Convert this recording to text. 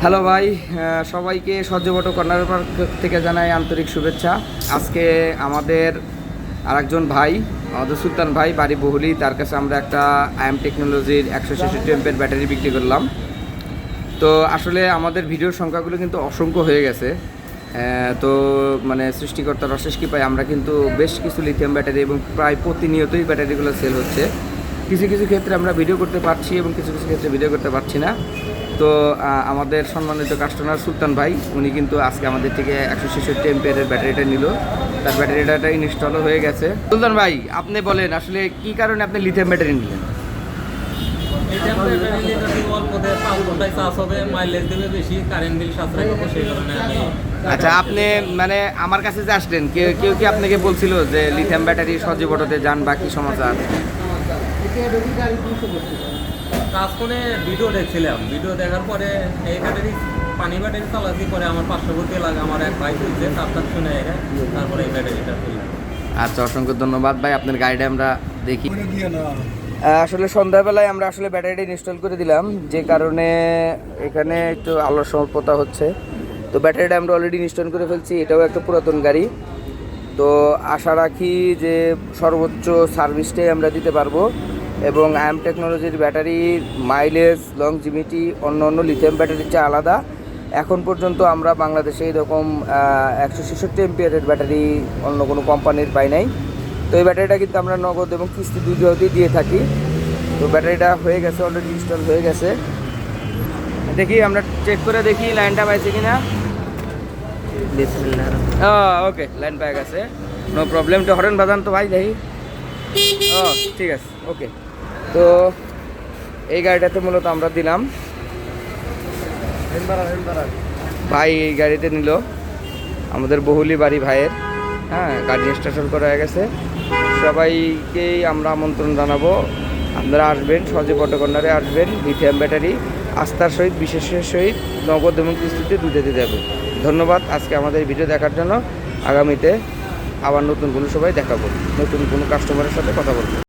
Hello ভাই, সবাইকে সহ্যবট corner park থেকে জানাই আন্তরিক শুভেচ্ছা। আজকে আমাদের আরেকজন ভাই, আমাদের সুলতান ভাই, বাড়ি বহুলি, তার কাছে আমরা একটা আইএম টেকনোলজির 166 এমপের ব্যাটারি বিক্রি করলাম। তো আসলে আমাদের ভিডিওর সংখ্যাগুলো কিন্তু অসংখ্য হয়ে গেছে। তো মানে সৃষ্টিকর্তার অশেষ কৃপায় আমরা কিন্তু বেশ কিছু লিথিয়াম ব্যাটারি এবং প্রায় প্রতিনিয়তই ব্যাটারিগুলো সেল হচ্ছে। কিছু কিছু ক্ষেত্রে আমরা ভিডিও করতে পারছি এবং কিছু কিছু ক্ষেত্রে ভিডিও করতে পারছি না। তো আমাদের সম্মানিত কাস্টমার সুলতান ভাই, উনি কিন্তু আজকে আমাদের থেকে 166 এমপিয়ারের ব্যাটারিটা নিল। তার ব্যাটারিটা ইনস্টলও হয়ে গেছে। সুলতান ভাই, আপনি বলেন আসলে কি কারণে আপনি লিথিয়াম ব্যাটারি নিলেন? আচ্ছা, আপনি মানে আমার কাছে যে আসলেন, কেউ কি আপনাকে বলছিল যে লিথিয়াম ব্যাটারি সহজে যান বা কি সমস্যা? কাজ করে ভিডিও দেখছিলাম, ভিডিও দেখার পরে এই ব্যাটারি পানি ব্যাটারি চালাচ্ছি, পরে আমার পার্শ্ববর্তী এলাকা আমার এক ভাই তুলছে, তার শুনে তারপরে এই ব্যাটারিটা তুললাম। আচ্ছা, অসংখ্য ধন্যবাদ ভাই, আপনার গাড়িটা আমরা দেখি। আসলে সন্ধ্যাবেলায় আমরা আসলে ব্যাটারিটা ইনস্টল করে দিলাম, যে কারণে এখানে একটু আলোর স্বল্পতা হচ্ছে। তো ব্যাটারিটা আমরা অলরেডি ইনস্টল করে ফেলছি। এটাও একটা পুরাতন গাড়ি। তো আশা রাখি যে সর্বোচ্চ সার্ভিসটাই আমরা দিতে পারবো এবং আইএম টেকনোলজির ব্যাটারির মাইলেজ, লংজিভিটি অন্য লিথিয়াম ব্যাটারির চেয়ে আলাদা। এখন পর্যন্ত আমরা বাংলাদেশে এরকম 166 এমপিয়ারের ব্যাটারি অন্য কোনো কোম্পানির পাই নাই। তো এই ব্যাটারিটা কিন্তু আমরা নগদ এবং কিস্তি দুটোতেই দিয়ে থাকি। তো ব্যাটারিটা হয়ে গেছে, অলরেডি ইনস্টল হয়ে গেছে। দেখি আমরা চেক করে দেখি লাইনটা পাইছে কিনা। ওকে, লাইন পাই গেছে, নো প্রবলেম। তো হরেন বাজান তো ভাই, দেখি। ঠিক আছে, ওকে। তো এই গাড়িটাতে মূলত আমরা দিলাম। ভাই এই গাড়িতে নিল আমাদের বহুলি বাড়ি ভাইয়ের। গাড়ি রেজিস্ট্রেশন করা হয়ে গেছে। সবাইকেই আমরা আমন্ত্রণ জানাবো, আপনারা আসবেন, সহজে কর্নারে আসবেন। লিথিয়াম ব্যাটারি আস্থার সহিত, বিশেষের সহিত, নগদ এবং কিস্তিতে দুটোতে যাবে। ধন্যবাদ আজকে আমাদের ভিডিও দেখার জন্য। আগামীতে আবার নতুন কোনো সবাই দেখাবো, নতুন কোনো কাস্টমারের সাথে কথা বলবো।